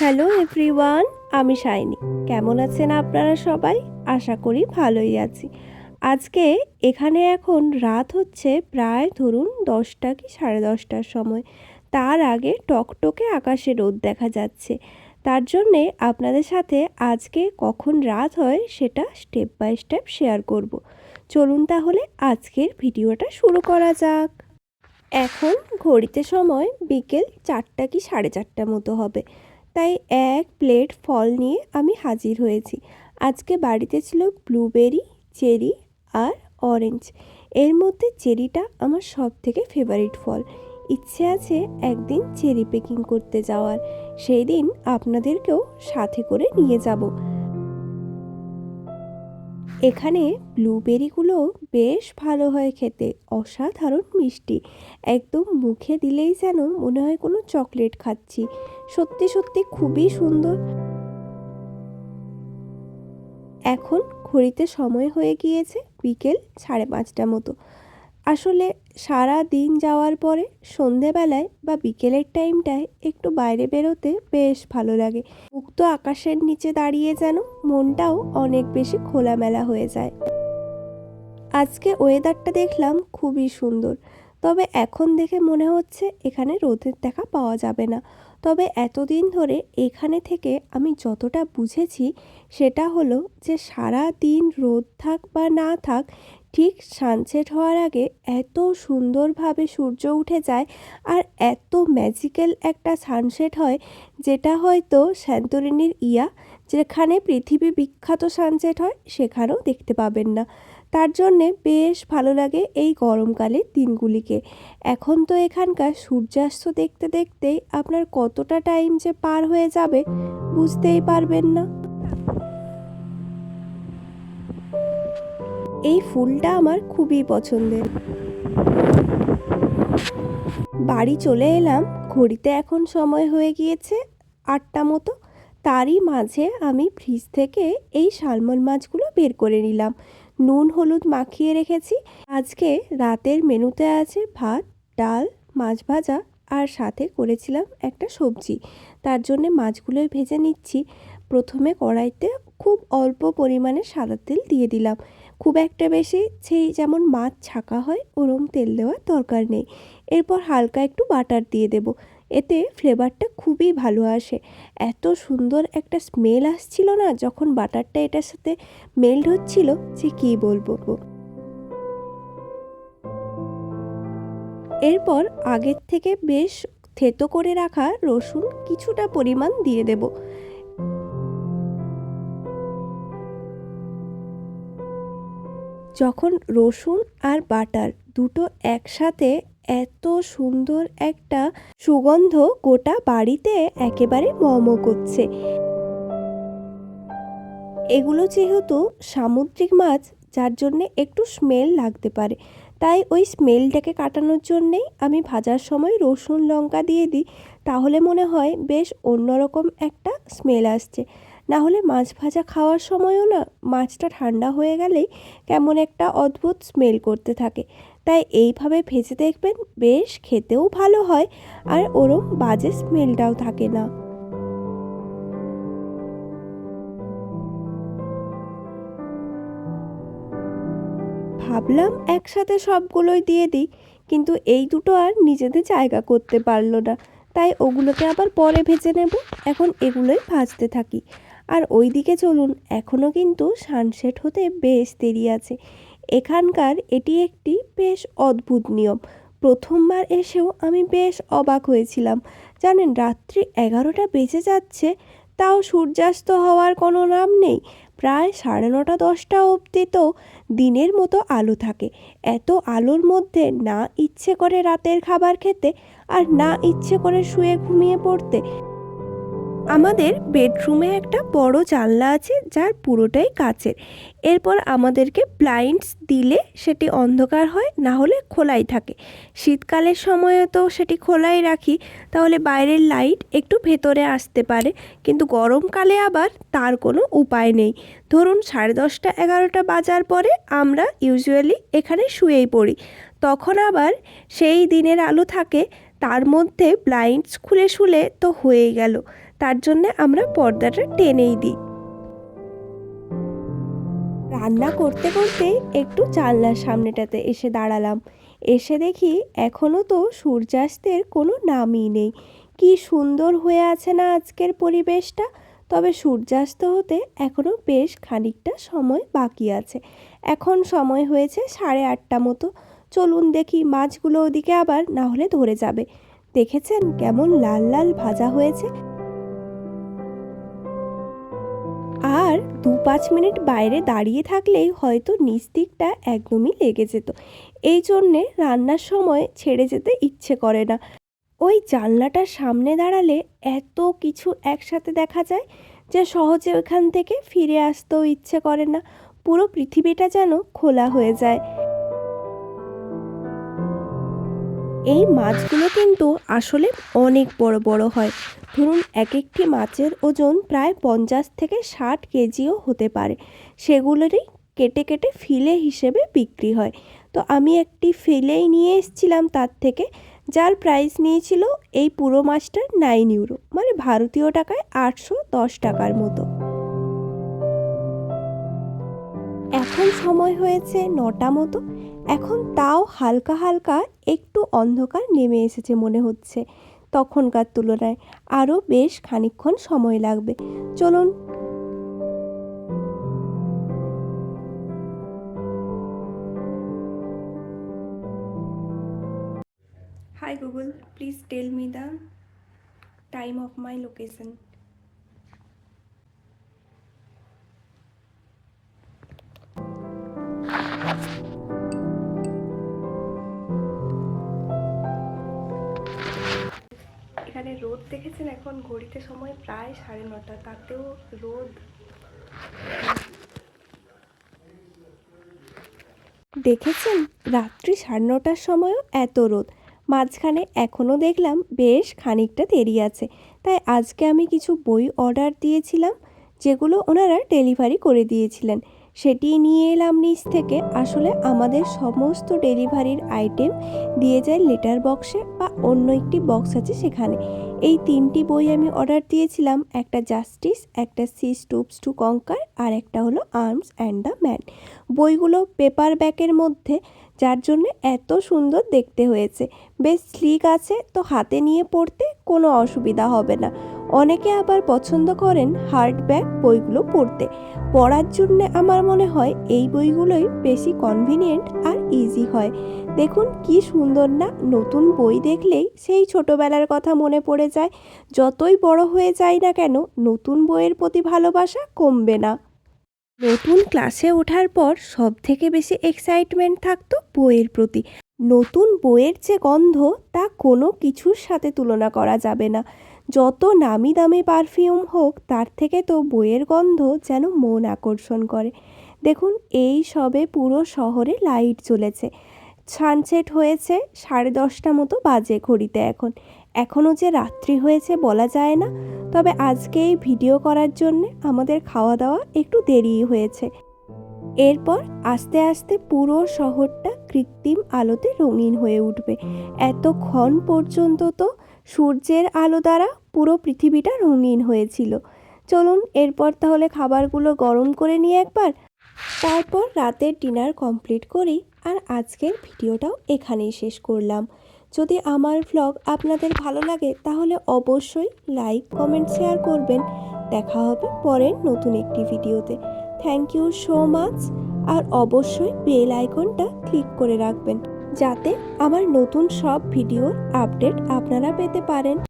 Hello everyone, আমি shiny. কেমন আছেন আপনারা সবাই? আশা করি ভালোই আছি। আজকে এখানে এখন রাত হচ্ছে প্রায় ধরুন 10টা কি 10:30টার সময়। তার আগে টকটকে আকাশে রোদ দেখা যাচ্ছে। তার জন্যে আপনাদের সাথে আজকে কখন রাত হয় সেটা স্টেপ বাই স্টেপ শেয়ার করব। চলুন তাহলে আজকের ভিডিওটা শুরু করা যাক। এখন ঘড়িতে সময় বিকেল 4টা কি 4:30 মতো হবে। তাই এক প্লেট ফল নিয়ে আমি হাজির হয়েছি। আজকে বাড়িতে ছিল ব্লুবেরি, চেরি আর অরেঞ্জ। এর মধ্যে চেরিটা আমার সব থেকে ফেভারিট ফল। ইচ্ছে আছে একদিন চেরি পিকিং করতে যাওয়ার। সেই দিন আপনাদেরকেও সাথে করে নিয়ে যাব। এখানে ব্লুবেরিগুলো বেশ ভালো হয় খেতে, অসাধারণ মিষ্টি। একদম মুখে দিলেই যেন মনে হয় কোনো চকলেট খাচ্ছি। সত্যি সত্যি খুবই সুন্দর। এখন ঘড়িতে সময় হয়ে গিয়েছে বিকেল 5:30 মতো। আসলে সারা দিন যাওয়ার পরে সন্ধেবেলায় বা বিকেলের টাইমটায় একটু বাইরে বেরোতে বেশ ভালো লাগে। মুক্ত আকাশের নিচে দাঁড়িয়ে যেন মনটাও অনেক বেশি খোলামেলা হয়ে যায়। আজকে ওয়েদারটা দেখলাম খুবই সুন্দর। তবে এখন দেখে মনে হচ্ছে এখানে রোদের দেখা পাওয়া যাবে না। তবে এতদিন ধরে এখানে থেকে আমি যতটা বুঝেছি সেটা হলো যে সারা দিন রোদ থাক বা না থাক, ঠিক সানসেট হওয়ার আগে এত সুন্দরভাবে সূর্য উঠে যায় আর এত ম্যাজিক্যাল একটা সানসেট হয়, যেটা হয়তো স্যান্তরিনির যেখানে পৃথিবী বিখ্যাত সানসেট হয় সেখানেও দেখতে পাবেন না। তার জন্যে বেশ ভালো লাগে এই গরমকালের দিনগুলিকে। এখন তো এখানকার সূর্যাস্ত দেখতে দেখতেই আপনার কতটা টাইম যে পার হয়ে যাবে বুঝতেই পারবেন না। এই ফুলটা আমার খুবই পছন্দের। বাড়ি চলে এলাম। ঘড়িতে এখন সময় হয়ে গিয়েছে 8টা মতো। তারই মাঝে আমি ফ্রিজ থেকে এই সালমন মাছগুলো বের করে নিলাম। নুন হলুদ মাখিয়ে রেখেছি। আজকে রাতের মেনুতে আছে ভাত, ডাল, মাছ ভাজা আর সাথে করেছিলাম একটা সবজি। তার জন্যে মাছগুলোই ভেজে নিচ্ছি। প্রথমে কড়াইতে খুব অল্প পরিমাণে সাদা তেল দিয়ে দিলাম। খুব একটা বেশি সেই যেমন মাছ ছাকা হয় ওরম তেল দেওয়ার দরকার নেই। এরপর হালকা একটু বাটার দিয়ে দেব। এতে ফ্লেভারটা খুবই ভালো আসে। এত সুন্দর একটা স্মেল আসছিল না যখন বাটারটা এটার সাথে মেল্ট হচ্ছিল, যে কী বলবো। এরপর আগের থেকে বেশ থেতো করে রাখা রসুন কিছুটা পরিমাণ দিয়ে দেব। যখন রসুন আর বাটার দুটো একসাথে এত সুন্দর একটা সুগন্ধ গোটা বাড়িতে একেবারে ম করছে। এগুলো যেহেতু সামুদ্রিক মাছ, যার জন্যে একটু স্মেল লাগতে পারে, তাই ওই স্মেলটাকে কাটানোর জন্যেই আমি ভাজার সময় রসুন লঙ্কা দিয়ে দিই। তাহলে মনে হয় বেশ অন্যরকম একটা স্মেল আসছে। না হলে মাছ ভাজা খাওয়ার সময়ও না মাছটা ঠান্ডা হয়ে গেলেই কেমন একটা অদ্ভুত স্মেল করতে থাকে। তাই এইভাবে ভেজে দেখবেন, বেশ খেতেও ভালো হয় আর ওরম বাজে স্মেলটাও থাকে না। ভাবলাম একসাথে সবগুলোই দিয়ে দিই, কিন্তু এই দুটো আর নিজেদের জায়গা করতে পারলো না। তাই ওগুলোকে আবার পরে ভেজে নেব। এখন এগুলোই ভাজতে থাকি। আর ওইদিকে চলুন, এখনও কিন্তু সানসেট হতে বেশ দেরি আছে। এখানকার এটি একটি বেশ অদ্ভুত নিয়ম। প্রথমবার এসেও আমি বেশ অবাক হয়েছিলাম। জানেন, রাত্রি 11টা বেজে যাচ্ছে, তাও সূর্যাস্ত হওয়ার কোনো নাম নেই। প্রায় 9:30 10টা অবধি তো দিনের মতো আলো থাকে। এত আলোর মধ্যে না ইচ্ছে করে রাতের খাবার খেতে, আর না ইচ্ছে করে শুয়ে ঘুমিয়ে পড়তে। আমাদের বেডরুমে একটা বড় জানলা আছে যার পুরোটাই কাচের। এরপর আমাদেরকে ব্লাইন্ডস দিলে সেটি অন্ধকার হয়, না হলে খোলাই থাকে। শীতকালের সময়ে তো সেটি খোলাই রাখি, তাহলে বাইরের লাইট একটু ভেতরে আসতে পারে। কিন্তু গরমকালে আবার তার কোনো উপায় নেই। ধরুন 10:30 11টা বাজার পরে আমরা ইউজুয়ালি এখানে শুয়েই পড়ি। তখন আবার সেই দিনের আলো থাকে, তার মধ্যে ব্লাইন্ডস খুলে শুলে তো হয়েই গেল। তার জন্যে আমরা পর্দাটা টেনেই দিই। রান্না করতে করতে একটু জানলার সামনেটাতে এসে দাঁড়ালাম। এসে দেখি এখনও তো সূর্যাস্তের কোনো নামই নেই। কি সুন্দর হয়ে আছে না আজকের পরিবেশটা। তবে সূর্যাস্ত হতে এখনও বেশ খানিকটা সময় বাকি আছে। এখন সময় হয়েছে 8:30 মতো। চলুন দেখি মাছগুলো ওদিকে আবার না হলে ধরে যাবে। দেখেছেন কেমন লাল লাল ভাজা হয়েছে। আর 2-5 মিনিট বাইরে দাঁড়িয়ে থাকলেই হয়তো নিচ দিকটা একদমই লেগে যেত। এই জন্যে রান্নার সময় ছেড়ে যেতে ইচ্ছে করে না। ওই জানলাটার সামনে দাঁড়ালে এত কিছু একসাথে দেখা যায় যে সহজে ওইখান থেকে ফিরে আসতেও ইচ্ছে করে না। পুরো পৃথিবীটা যেন খোলা হয়ে যায়। এই মাছগুলো কিন্তু আসলে অনেক বড় বড় হয়। ধরুন এক একটি মাছের ওজন প্রায় 50 থেকে 60 কেজিও হতে পারে। সেগুলোরই কেটে কেটে ফিলে হিসেবে বিক্রি হয়। তো আমি একটি ফিলেই নিয়ে এসেছিলাম তার থেকে, যার প্রাইস নিয়েছিল এই পুরো মাছটার 9 ইউরো, মানে ভারতীয় টাকায় 810 টাকার মতো। এখন সময় হয়েছে 9টা মতো। এখন তাও হালকা হালকা একটু অন্ধকার নেমে এসেছে মনে হচ্ছে। তখনকার তুলনায় আরও বেশ খানিকক্ষণ সময় লাগবে। চলুন। Hi Google, please tell me the time of my location. এখানে রোদ দেখেছেন, এখন ঘড়িতে সময় প্রায় 9:30, তাতেও রোদ। দেখেছেন রাত্রি 9:30টার সময়ও এত রোদ। মাঝখানে এখনও দেখলাম বেশ খানিকটা দেরি আছে। তাই আজকে আমি কিছু বই অর্ডার দিয়েছিলাম, যেগুলো ওনারা ডেলিভারি করে দিয়েছিলেন। সেটি নিয়ে এলাম নিচ থেকে। আসলে আমাদের সমস্ত ডেলিভারির আইটেম দিয়ে যায় লেটার বক্সে বা অন্য একটি বক্স আছে সেখানে। এই 3টি বই আমি অর্ডার দিয়েছিলাম, একটা জাস্টিস, একটা সি স্টুপস টু কঙ্কার, আর একটা হলো আর্মস অ্যান্ড দ্য ম্যান। বইগুলো পেপার ব্যাকের মধ্যে, যার জন্য এত সুন্দর দেখতে হয়েছে। বেশ স্লিক আছে, তো হাতে নিয়ে পড়তে কোনো অসুবিধা হবে না। অনেকে আবার পছন্দ করেন হার্ড ব্যাক বইগুলো পড়তে। পড়ার জন্য আমার মনে হয় এই বইগুলোই বেশি কনভিনিয়েন্ট আর ইজি হয়। দেখুন কি সুন্দর না। নতুন বই দেখলেই সেই ছোটোবেলার কথা মনে পড়ে যায়। যতই বড় হয়ে যায় না কেন, নতুন বইয়ের প্রতি ভালোবাসা কমবে না। নতুন ক্লাসে ওঠার পর সবথেকে বেশি এক্সাইটমেন্ট থাকতো বইয়ের প্রতি। নতুন বইয়ের যে গন্ধ, তা কোনো কিছুর সাথে তুলনা করা যাবে না। যত নামি দামি পারফিউম হোক, তার থেকে তো বইয়ের গন্ধ যেন মন আকর্ষণ করে। দেখুন এই সবে পুরো শহরে লাইট জ্বলেছে। সানসেট হয়েছে 10:30 মতো বাজে ঘড়িতে। এখনও যে রাত্রি হয়েছে বলা যায় না। তবে আজকে এই ভিডিও করার জন্যে আমাদের খাওয়া দাওয়া একটু দেরিই হয়েছে। এরপর আস্তে আস্তে পুরো শহরটা কৃত্রিম আলোতে রঙিন হয়ে উঠবে। এতক্ষণ পর্যন্ত তো সূর্যের আলো দ্বারা পুরো পৃথিবীটা রঙিন হয়েছিল। চলুন এরপর তাহলে খাবারগুলো গরম করে নিয়ে একবার, তারপর রাতের ডিনার কমপ্লিট করি। আর আজকের ভিডিওটাও এখানেই শেষ করলাম। যদি আমার ভ্লগ আপনাদের ভালো লাগে তাহলে অবশ্যই লাইক, কমেন্ট, শেয়ার করবেন। দেখা হবে পরের নতুন একটি ভিডিওতে। Thank you so much. আর অবশ্যই বেল আইকনটা ক্লিক করে রাখবেন, যাতে আমার নতুন সব ভিডিওর আপডেট আপনারা পেতে পারেন।